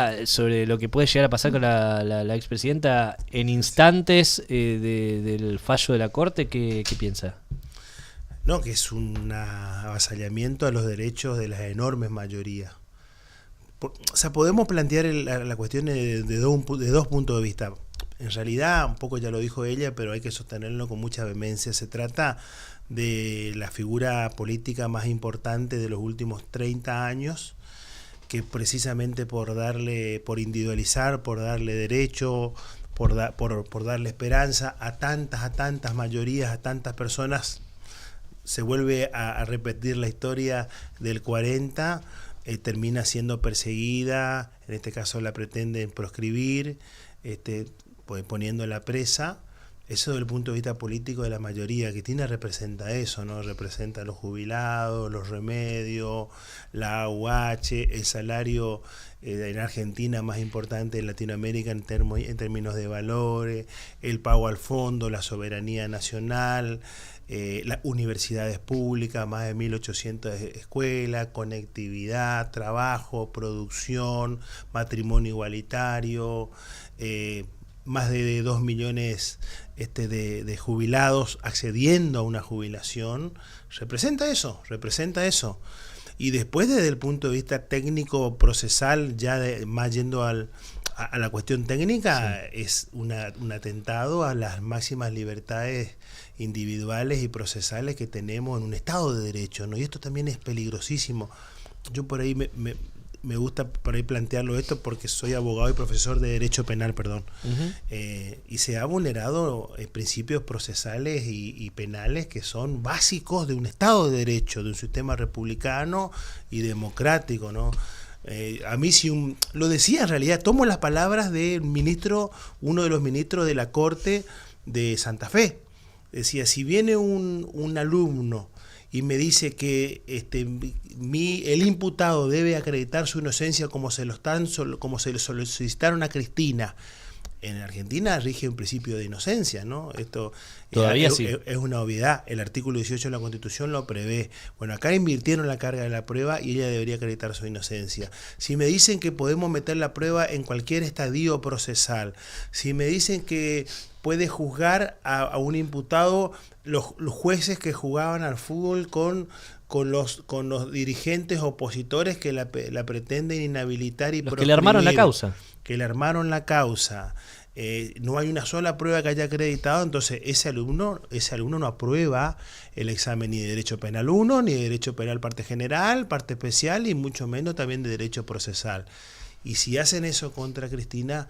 piensa sobre lo que puede llegar a pasar con la expresidenta en instantes del fallo de la Corte? ¿Qué piensa? No, que es un avasallamiento a los derechos de las enormes mayorías. O sea, podemos plantear la cuestión de dos puntos de vista. En realidad, un poco ya lo dijo ella, pero hay que sostenerlo con mucha vehemencia. Se trata de la figura política más importante de los últimos 30 años, que precisamente por individualizar, por darle derecho, por darle esperanza a tantas mayorías, a tantas personas, se vuelve a repetir la historia del 40, termina siendo perseguida, en este caso la pretenden proscribir, poniéndola presa. Eso desde el punto de vista político de la mayoría. Cristina representa eso, ¿no? Representa a los jubilados, los remedios, la AUH, el salario en Argentina más importante en Latinoamérica en términos de valores, el pago al fondo, la soberanía nacional, las universidades públicas, más de 1.800 escuelas, conectividad, trabajo, producción, matrimonio igualitario, más de 2 millones de jubilados accediendo a una jubilación. Representa eso. Y después, desde el punto de vista técnico procesal, ya más yendo a la cuestión técnica, sí, es un atentado a las máximas libertades individuales y procesales que tenemos en un Estado de Derecho, ¿no? Y esto también es peligrosísimo. Yo por ahí me gusta por ahí plantearlo esto porque soy abogado y profesor de Derecho Penal, y se ha vulnerado principios procesales y penales que son básicos de un Estado de Derecho, de un sistema republicano y democrático, ¿no? A mí lo decía en realidad, tomo las palabras del ministro, uno de los ministros de la Corte de Santa Fe. Decía, si viene un alumno y me dice que el imputado debe acreditar su inocencia como se le solicitaron a Cristina. En Argentina rige un principio de inocencia, ¿no? Esto todavía sí. Es una obviedad. El artículo 18 de la Constitución lo prevé. Bueno, acá invirtieron la carga de la prueba y ella debería acreditar su inocencia. Si me dicen que podemos meter la prueba en cualquier estadio procesal, si me dicen que puede juzgar a un imputado los jueces que jugaban al fútbol con los dirigentes opositores que la pretenden inhabilitar y los que le armaron la causa. No hay una sola prueba que haya acreditado, entonces ese alumno no aprueba el examen ni de Derecho Penal 1, ni de Derecho Penal parte general, parte especial y mucho menos también de Derecho Procesal. Y si hacen eso contra Cristina,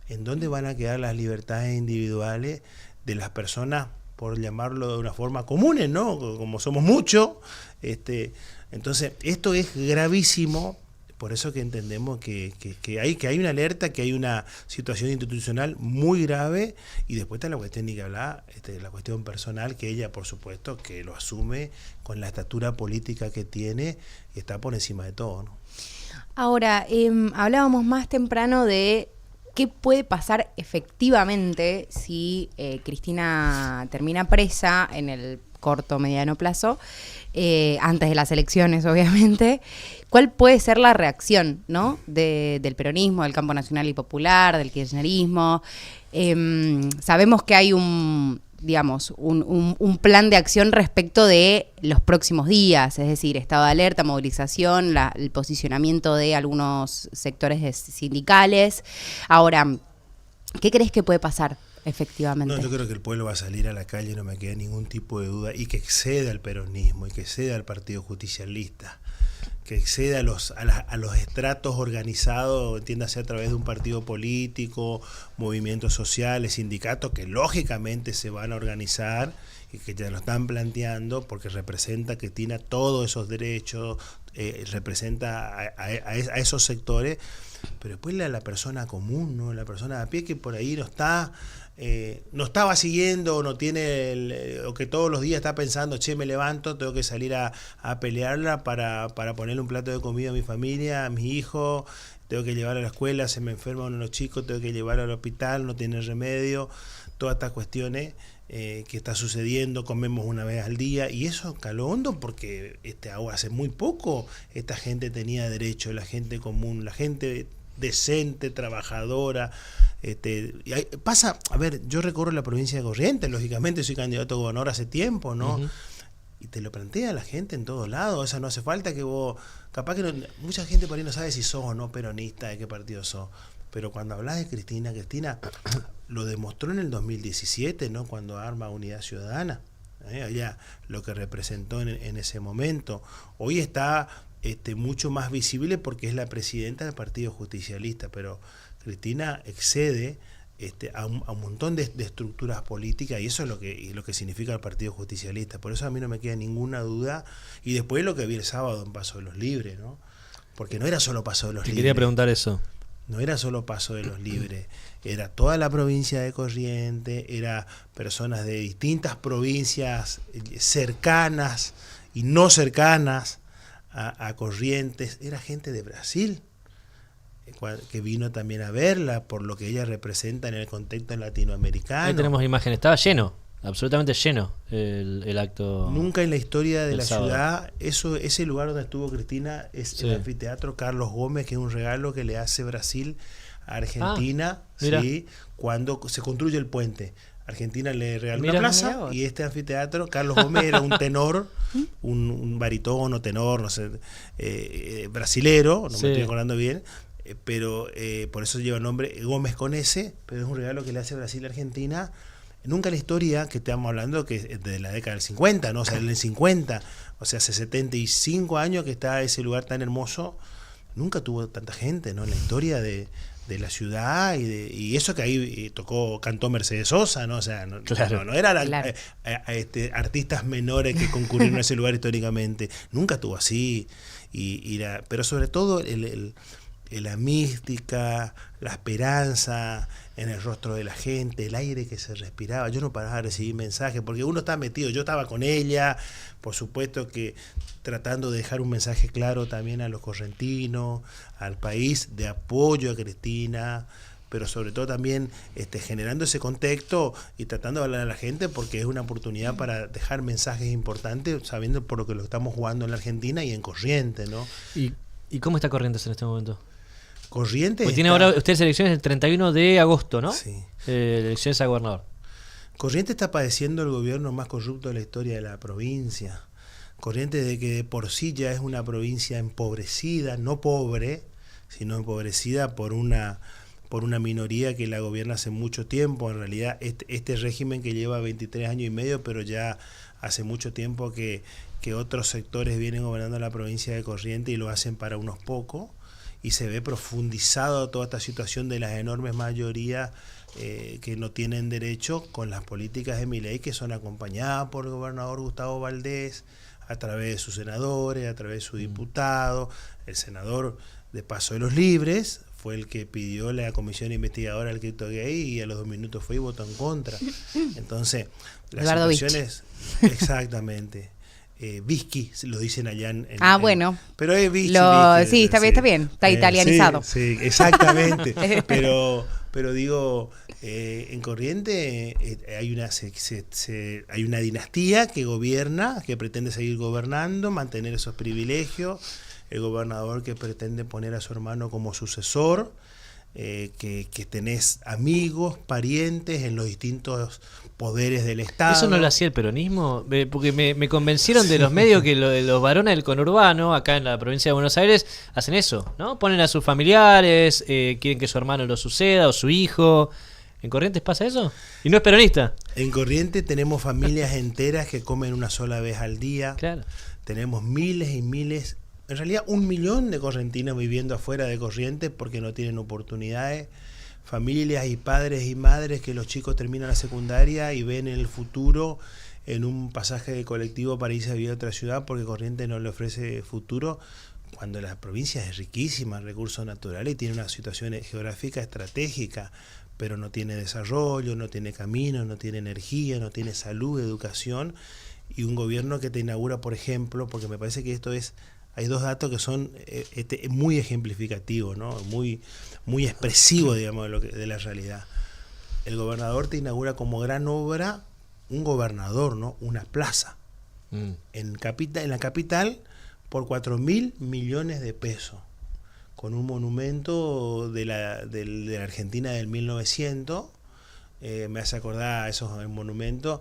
¿en dónde van a quedar las libertades individuales de las personas, por llamarlo de una forma, comunes, ¿no? Como somos muchos. Entonces, esto es gravísimo, por eso que entendemos que hay una alerta, que hay una situación institucional muy grave, y después está la cuestión ni que hablar, la cuestión personal, que ella, por supuesto, que lo asume con la estatura política que tiene, y está por encima de todo, ¿no? Ahora, hablábamos más temprano de qué puede pasar efectivamente si Cristina termina presa en el corto o mediano plazo, antes de las elecciones, obviamente. ¿Cuál puede ser la reacción, ¿no? del peronismo, del campo nacional y popular, del kirchnerismo? Sabemos que hay un plan de acción respecto de los próximos días, es decir, estado de alerta, movilización, el posicionamiento de algunos sectores sindicales. Ahora, ¿qué crees que puede pasar efectivamente? No, yo creo que el pueblo va a salir a la calle, no me queda ningún tipo de duda, y que exceda al peronismo, y que exceda al Partido Justicialista, que exceda a los estratos organizados, entiéndase a través de un partido político, movimientos sociales, sindicatos, que lógicamente se van a organizar y que ya lo están planteando, porque representa que tiene todos esos derechos, representa a esos sectores, pero después la persona común, ¿no? La persona a pie que por ahí no estaba siguiendo, no tiene o que todos los días está pensando, me levanto, tengo que salir a pelearla para ponerle un plato de comida a mi familia, a mis hijos, tengo que llevar a la escuela, se me enferman uno de los chicos, tengo que llevar al hospital, no tiene remedio, todas estas cuestiones que está sucediendo, comemos una vez al día, y eso caló hondo porque hace muy poco esta gente tenía derecho, la gente común, la gente decente, trabajadora. Pasa, a ver, yo recorro la provincia de Corrientes, lógicamente soy candidato a gobernador hace tiempo, ¿no? Y te lo plantea la gente en todos lados, o sea, no hace falta que vos, capaz que mucha gente por ahí no sabe si sos o no peronista, de qué partido sos, pero cuando hablas de Cristina lo demostró en el 2017, ¿no? Cuando arma Unidad Ciudadana, allá lo que representó en ese momento. Hoy está mucho más visible porque es la presidenta del Partido Justicialista, pero Cristina excede a un montón de estructuras políticas, y eso es lo que significa el Partido Justicialista. Por eso a mí no me queda ninguna duda. Y después lo que vi el sábado en Paso de los Libres, ¿no? Porque no era solo Paso de los Libres. Quería preguntar eso. No era solo Paso de los Libres, era toda la provincia de Corrientes, era personas de distintas provincias cercanas y no cercanas a Corrientes, era gente de Brasil que vino también a verla por lo que ella representa en el contexto latinoamericano. Ahí tenemos imágenes, estaba lleno, absolutamente lleno el acto. Nunca en la historia de la sábado. ciudad, ese lugar donde estuvo Cristina es el anfiteatro Carlos Gómez, que es un regalo que le hace Brasil a Argentina, ¿sí? Cuando se construye el puente. Argentina le regaló una plaza y este anfiteatro, Carlos Gómez era un tenor, un barítono, tenor, no sé, brasilero, no me estoy acordando bien, pero por eso lleva el nombre Gómez con S, pero es un regalo que le hace Brasil a Argentina. Nunca en la historia, que estamos hablando que es de la década del 50, ¿no? O sea, en el 50, o sea, hace 75 años que está ese lugar tan hermoso, nunca tuvo tanta gente, ¿no? En la historia de la ciudad, y eso que ahí cantó Mercedes Sosa, ¿no? O sea, no eran artistas menores que concurrieron a ese lugar históricamente, nunca estuvo así, pero sobre todo la mística, la esperanza en el rostro de la gente, el aire que se respiraba. Yo no paraba de recibir mensajes, porque uno está metido, yo estaba con ella, por supuesto que tratando de dejar un mensaje claro también a los correntinos, al país, de apoyo a Cristina, pero sobre todo también generando ese contexto y tratando de hablar a la gente, porque es una oportunidad para dejar mensajes importantes, sabiendo por lo que lo estamos jugando en la Argentina y en Corrientes, ¿no? ¿Y cómo está Corrientes en este momento? Corrientes pues tiene ahora ustedes elecciones el 31 de agosto, ¿no? Sí. Elecciones a gobernador. Corrientes está padeciendo el gobierno más corrupto de la historia de la provincia. Corrientes, de que de por sí ya es una provincia empobrecida, no pobre, sino empobrecida por una minoría que la gobierna hace mucho tiempo. En realidad este régimen que lleva 23 años y medio, pero ya hace mucho tiempo que otros sectores vienen gobernando la provincia de Corrientes y lo hacen para unos pocos, y se ve profundizado toda esta situación de las enormes mayorías que no tienen derecho, con las políticas de Milei, que son acompañadas por el gobernador Gustavo Valdés a través de sus senadores, a través de su diputado. El senador de Paso de los Libres fue el que pidió la comisión investigadora del cripto gay, y a los 2 minutos fue y votó en contra. Entonces, las Eduardo situaciones, exactamente. Whisky, lo dicen allá bueno. Pero es whisky. Sí, está bien, está italianizado. Sí, exactamente. pero digo, en Corrientes hay una dinastía que gobierna, que pretende seguir gobernando, mantener esos privilegios. El gobernador que pretende poner a su hermano como sucesor, que tenés amigos, parientes en los distintos poderes del Estado. ¿Eso no lo hacía el peronismo? Porque me convencieron de los medios que los varones del conurbano, acá en la provincia de Buenos Aires, hacen eso, ¿no? Ponen a sus familiares, quieren que su hermano lo suceda, o su hijo. ¿En Corrientes pasa eso? ¿Y no es peronista? En Corrientes tenemos familias enteras que comen una sola vez al día. Claro. Tenemos miles y miles, en realidad 1 millón de correntinos viviendo afuera de Corrientes porque no tienen oportunidades. Familias y padres y madres que los chicos terminan la secundaria y ven el futuro en un pasaje de colectivo para irse a vivir a otra ciudad, porque Corrientes no le ofrece futuro, cuando la provincia es riquísima en recursos naturales y tiene una situación geográfica estratégica, pero no tiene desarrollo, no tiene camino, no tiene energía, no tiene salud, educación, y un gobierno que te inaugura, por ejemplo, porque me parece que esto es... Hay 2 datos que son muy ejemplificativos, ¿no? muy expresivos, digamos, de la realidad. El gobernador te inaugura como gran obra un gobernador, ¿no? Una plaza. En la capital por 4.000 millones de pesos. con un monumento de la Argentina del 1900. Me hace acordar a esos monumentos.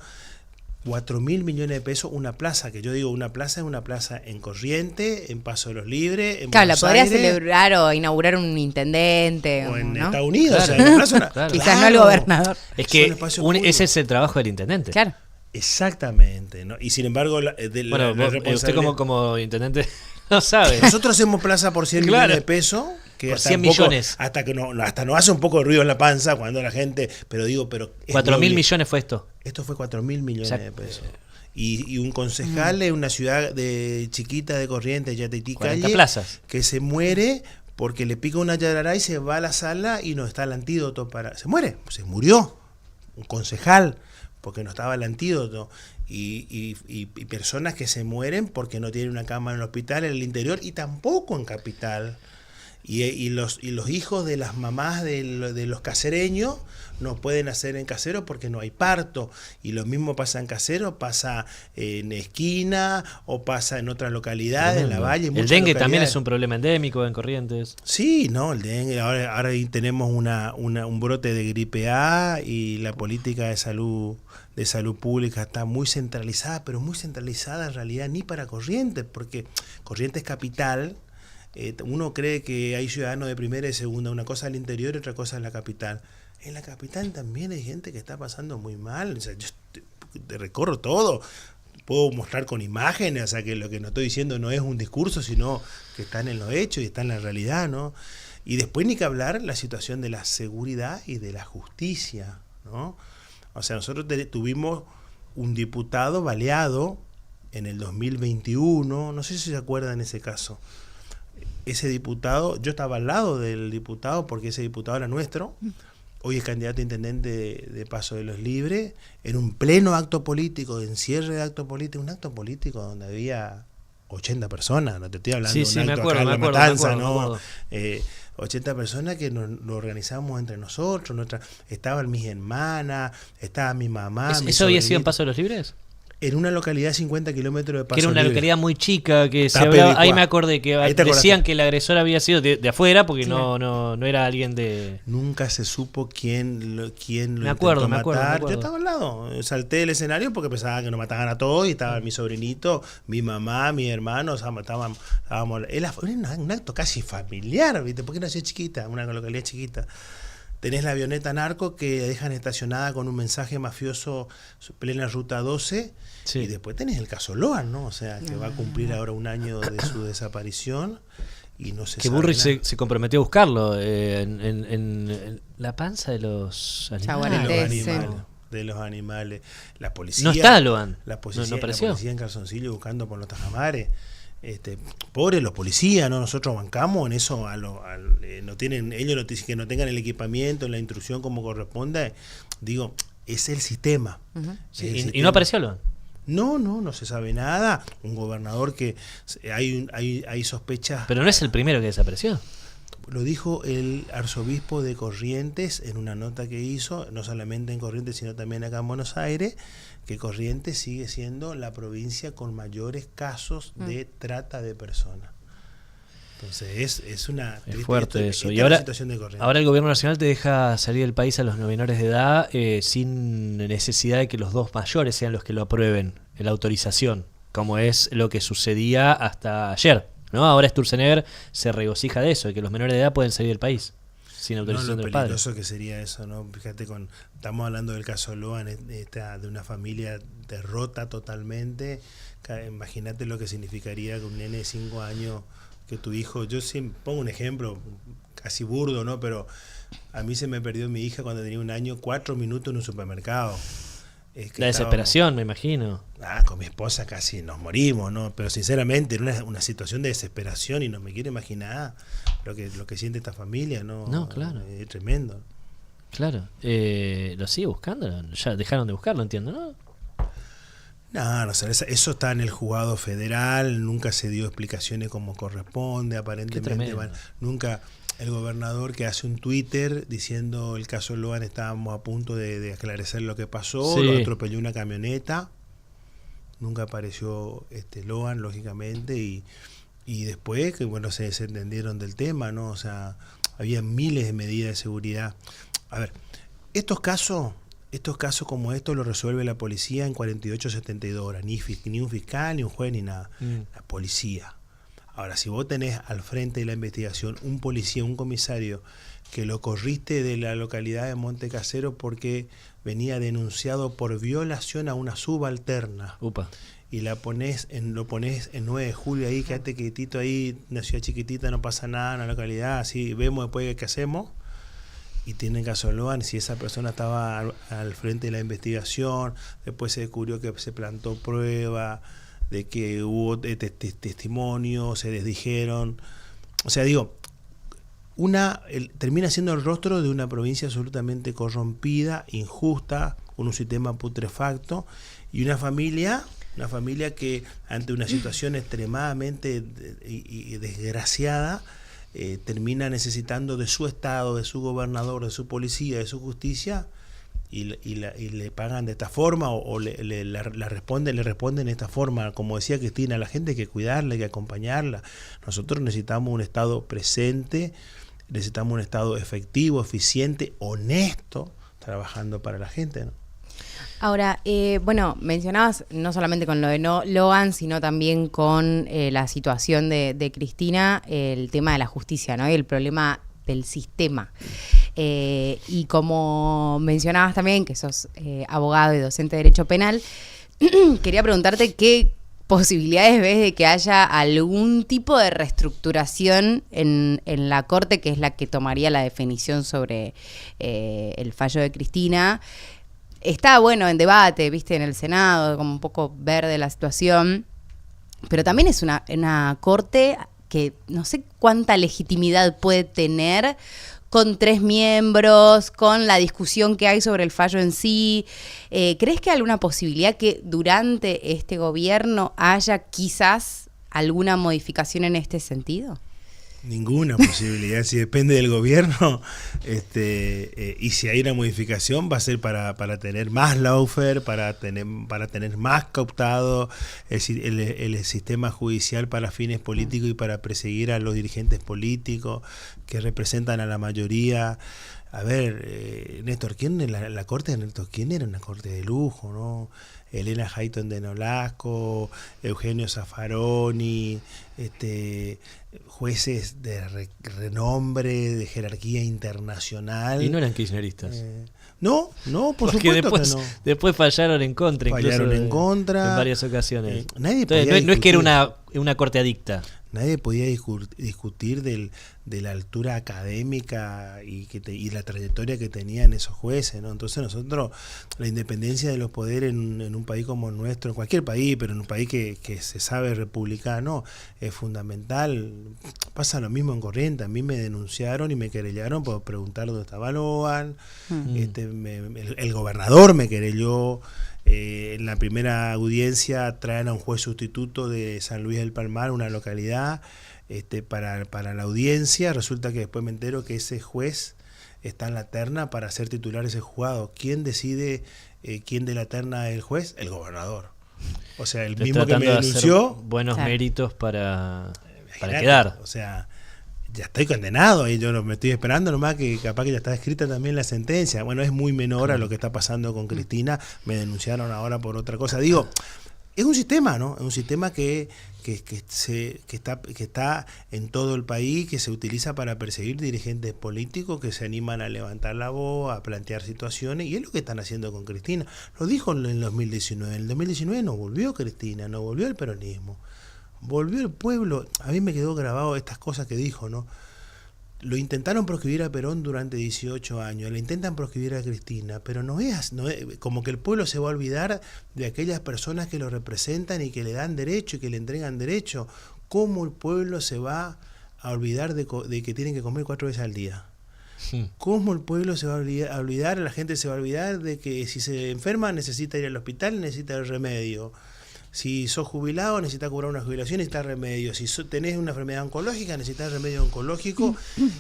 4.000 millones de pesos, una plaza, que yo digo una plaza es una plaza en Corrientes, en Paso de los Libres, en Claro, la Buenos podría Aires, celebrar o inaugurar un intendente. o en ¿no? Estados Unidos. Claro. O sea, la plaza Claro. Quizás no el gobernador. Es que Son espacios públicos. ese es el trabajo del intendente. Claro. Exactamente, ¿no? Y sin embargo, Bueno, la usted responsabilidad- como intendente no sabe. Nosotros hacemos plaza por 100 Claro. millones de pesos. Que Por hasta 100 un poco- millones. Hasta que hasta nos hace un poco de ruido en la panza cuando la gente. Pero digo, pero. es 4.000 noble. millones fue esto. Esto fue 4.000 millones de Exacto. pesos. Y un concejal en una ciudad chiquita de Corrientes, Yatetí 40 Calle, plazas. que se muere porque le pica una yarará y se va a la sala y no está el antídoto para. Se muere, se murió. Un concejal, porque no estaba el antídoto. Y personas que se mueren porque no tienen una cama en el hospital en el interior y tampoco en capital. Y los hijos de las mamás de los casereños no pueden hacer en casero porque no hay parto. Y lo mismo pasa en casero, pasa en esquina o pasa en otras localidades, en la Tremendo. valle. El muchas dengue también localidades. es un problema endémico en Corrientes. Sí, no, el dengue. Ahora ahí tenemos un brote de gripe A y la política de salud pública está muy centralizada, pero muy centralizada en realidad ni para Corrientes, porque Corrientes capital. Uno cree que hay ciudadanos de primera y segunda, una cosa al interior y otra cosa en la capital. En la capital también hay gente que está pasando muy mal. O sea, yo te recorro todo. Puedo mostrar con imágenes, o sea, que lo que no estoy diciendo no es un discurso, sino que están en los hechos y está en la realidad, ¿no? Y después ni que hablar la situación de la seguridad y de la justicia, ¿no? O sea, nosotros tuvimos un diputado baleado en el 2021, no sé si se acuerdan ese caso. Ese diputado, yo estaba al lado del diputado porque ese diputado era nuestro, hoy es candidato a intendente de Paso de los Libres, en un pleno acto político, en cierre de acto político, un acto político donde había 80 personas, no te estoy hablando Sí, de sí, un me acto acuerdo, acá en me La acuerdo, Matanza, me acuerdo, ¿no? me acuerdo. 80 personas que lo organizamos entre nosotros, estaban mis hermanas, estaba mi mamá. mi ¿Eso había sido en sobrinito. Paso de los Libres? En una localidad 50 kilómetros de Paso Que era una Libre. localidad muy chica, que se Tape hablaba, ahí Bicuá. me acordé que Ahí te decían acordaste. que el agresor había sido de afuera porque Claro. no era alguien de... Nunca se supo quién lo Me acuerdo, intentó me acuerdo, matar. me acuerdo. Yo estaba al lado, salté del escenario porque pensaba que nos mataban a todos y estaba mi sobrinito, mi mamá, mis hermanos, estábamos, era un acto casi familiar, ¿viste? Porque era así chiquita, una localidad chiquita. Tenés la avioneta narco que dejan estacionada con un mensaje mafioso plena ruta 12. Sí. Y después tenés el caso Loan, ¿no? O sea, que va a cumplir ahora un año de su desaparición y no se Que sabe Burrich nada. se comprometió a buscarlo en la panza de los de animales. los Chaguarete, animales. De los animales. La policía. No está Loan. La policía, No apareció. la policía en calzoncillo buscando por los tajamares. Pobres los policías, ¿no? Nosotros bancamos en eso. No tienen, ellos que no tengan el equipamiento, la instrucción como corresponde. Digo, es el sistema. Ujú. Sí, Es el y no sistema. apareció Loan. No se sabe nada. Un gobernador que hay sospechas. Pero no es el primero que desapareció. Lo dijo el arzobispo de Corrientes en una nota que hizo, no solamente en Corrientes, sino también acá en Buenos Aires, que Corrientes sigue siendo la provincia con mayores casos de trata de personas. Entonces es una Es fuerte eso. esta Y es la ahora, situación de Corrientes. ahora el gobierno nacional te deja salir del país a los menores de edad sin necesidad de que los dos mayores sean los que lo aprueben, la autorización, como es lo que sucedía hasta ayer, ¿no? Ahora Sturzenegger se regocija de eso, de que los menores de edad pueden salir del país sin No, autorización lo del padre. peligroso que sería eso, ¿no? Fíjate, estamos hablando del caso Loan, de una familia derrota totalmente. Imagínate lo que significaría que un nene de 5 años, que tu hijo, yo siempre pongo un ejemplo casi burdo, ¿no? Pero a mí se me perdió mi hija cuando tenía 1 año, 4 minutos en un supermercado. Es que La desesperación, me imagino. con mi esposa casi nos morimos, ¿no? Pero sinceramente, en una situación de desesperación, y no me quiero imaginar lo que siente esta familia, ¿no? No, claro. Es tremendo. Claro. ¿Lo sigue buscando? Ya dejaron de buscarlo, entiendo, ¿no? No, sé, eso está en el juzgado federal, nunca se dio explicaciones como corresponde, aparentemente tremendo. nunca el gobernador que hace un Twitter diciendo el caso Loan, estábamos a punto de esclarecer lo que pasó, Sí. lo atropelló una camioneta, nunca apareció Loan, lógicamente, y Y después, que bueno, se desentendieron del tema, ¿no? O sea, había miles de medidas de seguridad. A ver, estos casos como estos los resuelve la policía en 48, 72 horas. Ni un fiscal, ni un juez, ni nada. La policía. Ahora, si vos tenés al frente de la investigación un policía, un comisario, que lo corriste de la localidad de Monte Casero porque venía denunciado por violación a una subalterna. Upa. Y lo pones en 9 de julio ahí, quédate quietito ahí, una ciudad chiquitita, no pasa nada, una localidad, así vemos después qué hacemos. Y tienen que resolver si esa persona estaba al frente de la investigación, después se descubrió que se plantó prueba, de que hubo testimonios, se desdijeron. O sea, digo, termina siendo el rostro de una provincia absolutamente corrompida, injusta, con un sistema putrefacto, y una familia que ante una situación extremadamente y desgraciada, termina necesitando de su Estado, de su gobernador, de su policía, de su justicia, y le pagan de esta forma o le responden de esta forma. Como decía Cristina, a la gente hay que cuidarla, hay que acompañarla. Nosotros necesitamos un Estado presente, necesitamos un Estado efectivo, eficiente, honesto, trabajando para la gente, ¿no? Ahora, bueno, mencionabas no solamente con lo de Logan, sino también con la situación de Cristina, el tema de la justicia, ¿no? Y el problema del sistema. Y como mencionabas también, que sos abogado y docente de Derecho Penal, quería preguntarte qué posibilidades ves de que haya algún tipo de reestructuración en la Corte, que es la que tomaría la definición sobre el fallo de Cristina. Está, bueno, en debate, viste, en el Senado, como un poco verde la situación, pero también es una corte que no sé cuánta legitimidad puede tener con 3 miembros, con la discusión que hay sobre el fallo en sí. ¿Crees que hay alguna posibilidad que durante este gobierno haya quizás alguna modificación en este sentido? Ninguna posibilidad, si depende del gobierno, y si hay una modificación va a ser para tener más lawfare, para tener más cooptado el sistema judicial para fines políticos y para perseguir a los dirigentes políticos que representan a la mayoría. A ver, Néstor Kirchner, la corte de Néstor Kirchner era una corte de lujo, ¿no? Elena Hayton de Nolasco, Eugenio Zaffaroni, jueces de renombre, de jerarquía internacional. Y no eran kirchneristas. No, por porque supuesto después fallaron en contra. Fallaron en contra. En varias ocasiones. Entonces, no es que era una corte adicta. Nadie podía discutir de la altura académica y la trayectoria que tenían esos jueces, ¿no? Entonces nosotros, la independencia de los poderes en un país como el nuestro, en cualquier país, pero en un país que se sabe republicano, es fundamental. Pasa lo mismo en Corrientes. A mí me denunciaron y me querellaron por preguntar dónde estaba Logan. El gobernador me querelló. En la primera audiencia traen a un juez sustituto de San Luis del Palmar, una localidad, para la audiencia. Resulta que después me entero que ese juez está en la terna para ser titular ese juzgado. ¿Quién decide quién de la terna es el juez? El gobernador. O sea, el mismo que me denunció. Buenos méritos para Imagínate, quedar. O sea, ya estoy condenado y yo me estoy esperando nomás que capaz que ya está escrita también la sentencia. Bueno, es muy menor a lo que está pasando con Cristina. Me denunciaron ahora por otra cosa. Digo, es un sistema, ¿no? Es un sistema que está en todo el país, que se utiliza para perseguir dirigentes políticos que se animan a levantar la voz, a plantear situaciones, y es lo que están haciendo con Cristina. Lo dijo en el 2019. En el 2019 no volvió Cristina, no volvió el peronismo. Volvió el pueblo. A mí me quedó grabado estas cosas que dijo, ¿no? Lo intentaron proscribir a Perón durante 18 años, le intentan proscribir a Cristina, pero no es como que el pueblo se va a olvidar de aquellas personas que lo representan y que le dan derecho y que le entregan derecho. ¿Cómo el pueblo se va a olvidar de que tienen que comer 4 veces al día? ¿Cómo el pueblo se va a olvidar, la gente se va a olvidar de que si se enferma necesita ir al hospital, necesita el remedio? Si sos jubilado, necesitas cobrar una jubilación, necesitas remedio. Si tenés una enfermedad oncológica, necesitas remedio oncológico.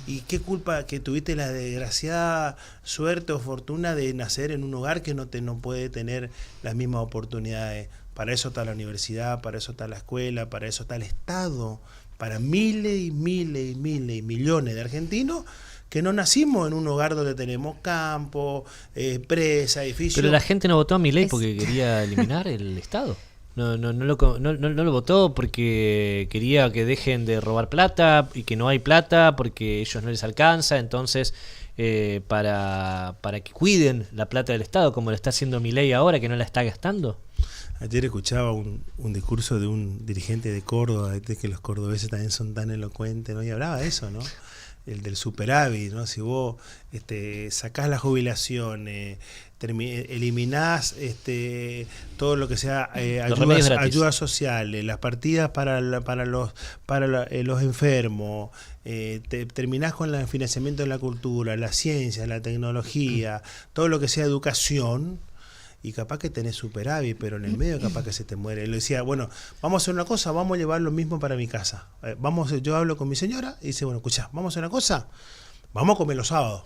¿Y qué culpa que tuviste la desgraciada suerte o fortuna de nacer en un hogar que no puede tener las mismas oportunidades? Para eso está la universidad, para eso está la escuela, para eso está el Estado. para miles y miles y miles y millones de argentinos que no nacimos en un hogar donde tenemos campo, presa, edificios. Pero la gente no votó a Milei porque quería eliminar el Estado. No lo votó porque quería que dejen de robar plata y que no hay plata porque ellos no les alcanza. Entonces, para que cuiden la plata del Estado, como lo está haciendo Milei ahora, que no la está gastando. Ayer escuchaba un discurso de un dirigente de Córdoba, de que los cordobeses también son tan elocuentes, ¿no? Y hablaba de eso, ¿no? El del superávit, ¿no? Si vos sacás la jubilación, eliminás todo lo que sea ayudas sociales, las partidas para los enfermos, terminás con el financiamiento de la cultura, la ciencia, la tecnología, todo lo que sea educación, y capaz que tenés superávit, pero en el medio capaz que se te muere. Él decía, bueno, vamos a hacer una cosa, vamos a llevar lo mismo para mi casa. Yo hablo con mi señora y dice, bueno, escuchá, vamos a hacer una cosa, vamos a comer los sábados.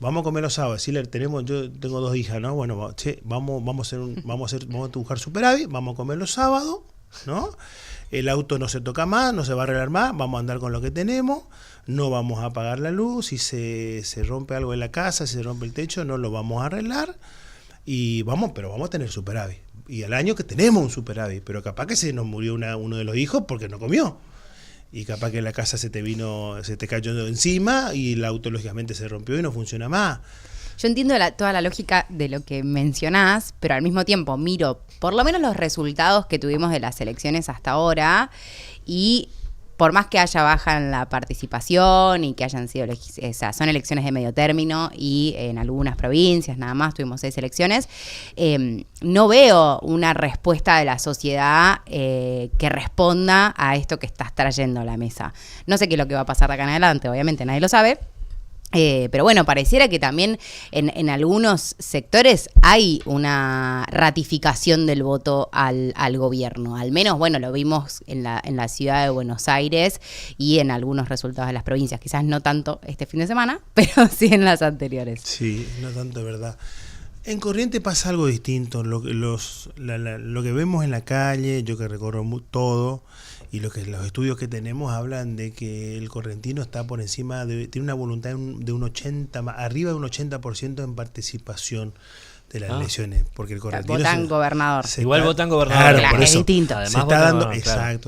Vamos a comer los sábados. Yo tengo 2 hijas, ¿no? Bueno, vamos a buscar superávit, vamos a comer los sábados, ¿no? El auto no se toca más, no se va a arreglar más, vamos a andar con lo que tenemos, no vamos a apagar la luz, si se rompe algo en la casa, si se rompe el techo, no lo vamos a arreglar. Pero vamos a tener superávit. Y al año que tenemos un superávit, pero capaz que se nos murió uno de los hijos porque no comió. Y capaz que la casa se te cayó encima y el auto lógicamente se rompió y no funciona más. Yo entiendo toda la lógica de lo que mencionás, pero al mismo tiempo miro por lo menos los resultados que tuvimos de las elecciones hasta ahora y por más que haya baja en la participación y que hayan sido, son elecciones de medio término y en algunas provincias nada más tuvimos 6 elecciones, no veo una respuesta de la sociedad que responda a esto que estás trayendo a la mesa. No sé qué es lo que va a pasar de acá en adelante, obviamente nadie lo sabe. Pero bueno, pareciera que también en algunos sectores hay una ratificación del voto al gobierno. Al menos, bueno, lo vimos en la ciudad de Buenos Aires y en algunos resultados de las provincias. Quizás no tanto este fin de semana, pero sí en las anteriores. Sí, no tanto, es verdad. En Corrientes pasa algo distinto. Lo que vemos en la calle, yo que recorro todo, y los estudios que tenemos hablan de que el correntino está por encima, tiene una voluntad de un 80, arriba de un 80% en participación de las elecciones, porque el correntino votan gobernador. Votan gobernador. Claro, por eso, es distinto. Además,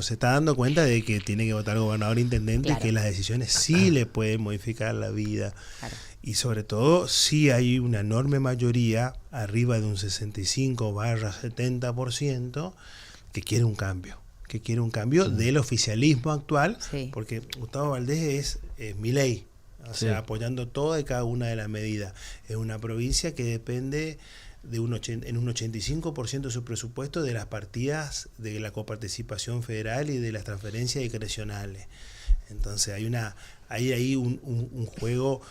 se está dando cuenta de que tiene que votar gobernador e intendente, y que las decisiones sí le pueden modificar la vida. Claro. Y sobre todo, sí hay una enorme mayoría, arriba de un 65-70%, que quiere un cambio. Del oficialismo actual, porque Gustavo Valdés es Milei, o sea, apoyando toda y cada una de las medidas. Es una provincia que depende en un 85% de su presupuesto de las partidas de la coparticipación federal y de las transferencias discrecionales. Entonces hay un juego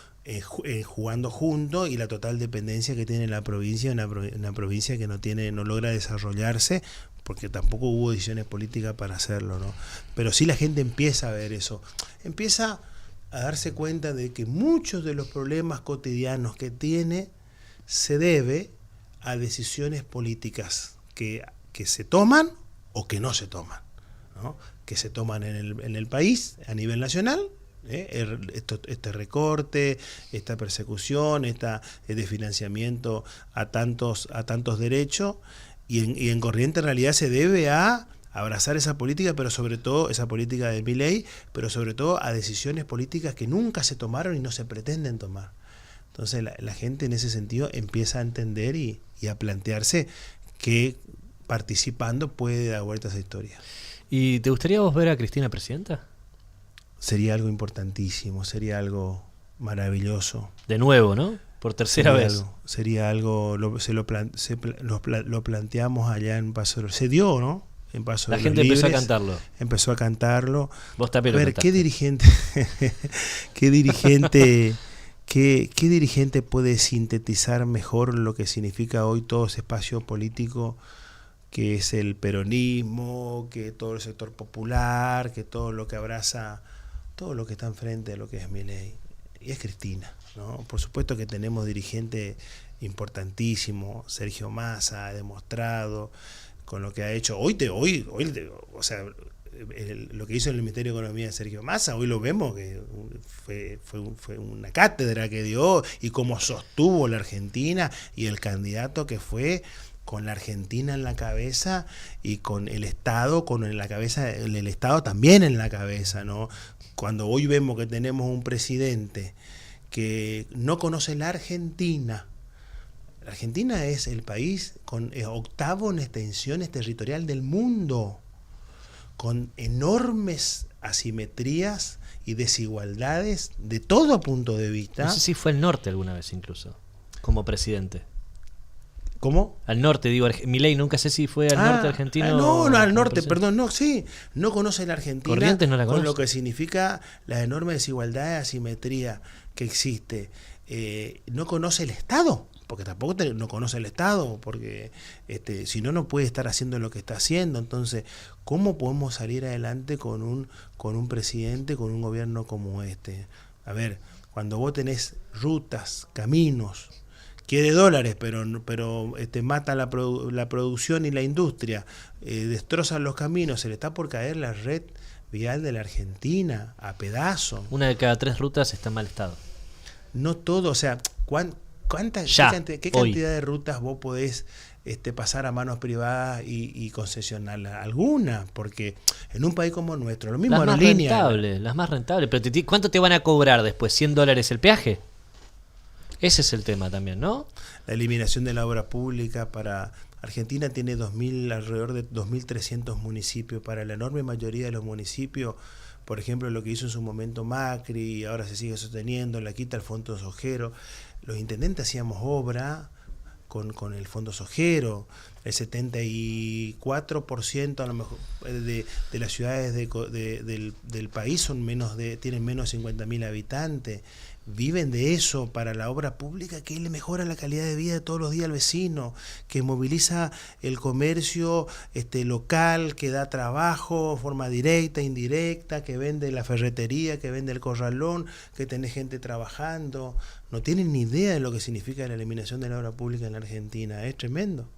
jugando juntos, y la total dependencia que tiene la provincia, una provincia que no logra desarrollarse, porque tampoco hubo decisiones políticas para hacerlo, ¿no? Pero sí la gente empieza a ver eso, empieza a darse cuenta de que muchos de los problemas cotidianos que tiene se debe a decisiones políticas que se toman o que no se toman, ¿no? Que se toman en el país a nivel nacional, este recorte, esta persecución, esta desfinanciamiento a tantos derechos. Y en Corrientes en realidad se debe a abrazar esa política, pero sobre todo esa política de Milei, pero sobre todo a decisiones políticas que nunca se tomaron y no se pretenden tomar. Entonces la gente en ese sentido empieza a entender y a plantearse que participando puede dar vuelta a esa historia. ¿Y te gustaría vos ver a Cristina presidenta? Sería algo importantísimo, sería algo maravilloso. De nuevo, ¿no? Por tercera vez. Sería algo, lo planteamos allá en Paso de los Libres. Se dio, ¿no? En Paso de los Libres. La gente empezó a cantarlo. Vos también lo cantaste. ¿Qué dirigente puede sintetizar mejor lo que significa hoy todo ese espacio político, que es el peronismo, que todo el sector popular, que todo lo que abraza, todo lo que está enfrente de lo que es Milei? Y es Cristina, ¿no? Por supuesto que tenemos dirigentes importantísimos. Sergio Massa ha demostrado con lo que ha hecho. O sea, lo que hizo en el Ministerio de Economía de Sergio Massa, hoy lo vemos que fue una cátedra que dio, y cómo sostuvo la Argentina, y el candidato que fue con la Argentina en la cabeza y con el Estado, el Estado también en la cabeza, ¿no? Cuando hoy vemos que tenemos un presidente que no conoce la Argentina. La Argentina es el país con octavo en extensiones territorial del mundo, con enormes asimetrías y desigualdades de todo punto de vista. No sé si fue al norte alguna vez incluso, como presidente. ¿Cómo? Al norte, digo, Milei, nunca sé si fue al norte argentino. No, al norte, perdón, no, sí. No conoce la Argentina. Corrientes no la conoce. Con lo que significa la enorme desigualdad y asimetría que existe. No conoce el Estado, porque tampoco no conoce el Estado, porque si no, no puede estar haciendo lo que está haciendo. Entonces, ¿cómo podemos salir adelante con un presidente, con un gobierno como este? A ver, cuando vos tenés rutas, caminos, quiere dólares, pero mata la producción y la industria, destroza los caminos, se le está por caer la red vial de la Argentina a pedazos. Una de cada 3 rutas está en mal estado. No todo, o sea, ¿qué cantidad de rutas vos podés pasar a manos privadas y concesionarlas? Algunas, porque en un país como nuestro, lo mismo Las más rentables, pero ¿cuánto te van a cobrar después? ¿$100 el peaje? Ese es el tema también, ¿no? La eliminación de la obra pública para Argentina tiene alrededor de 2.300 municipios. Para la enorme mayoría de los municipios, por ejemplo, lo que hizo en su momento Macri, y ahora se sigue sosteniendo, la quita el Fondo Sojero. Los intendentes hacíamos obra con el Fondo Sojero. El 74% a lo mejor de las ciudades del país tienen menos de 50.000 habitantes. Viven de eso para la obra pública, que le mejora la calidad de vida de todos los días al vecino, que moviliza el comercio local, que da trabajo de forma directa, indirecta, que vende la ferretería, que vende el corralón, que tiene gente trabajando. No tienen ni idea de lo que significa la eliminación de la obra pública en la Argentina. Es tremendo.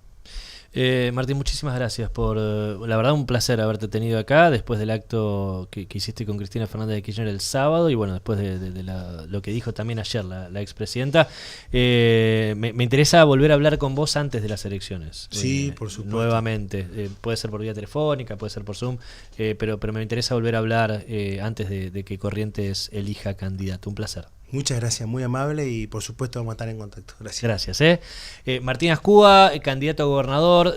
Martín, muchísimas gracias por, la verdad, un placer haberte tenido acá después del acto que hiciste con Cristina Fernández de Kirchner el sábado, y bueno, después de lo que dijo también ayer la expresidenta. Me interesa volver a hablar con vos antes de las elecciones. Sí, por supuesto. Nuevamente, puede ser por vía telefónica, puede ser por Zoom, pero me interesa volver a hablar antes de que Corrientes elija candidato. Un placer. Muchas gracias, muy amable, y por supuesto vamos a estar en contacto. Gracias. Gracias. Martín Azcúa, candidato a gobernador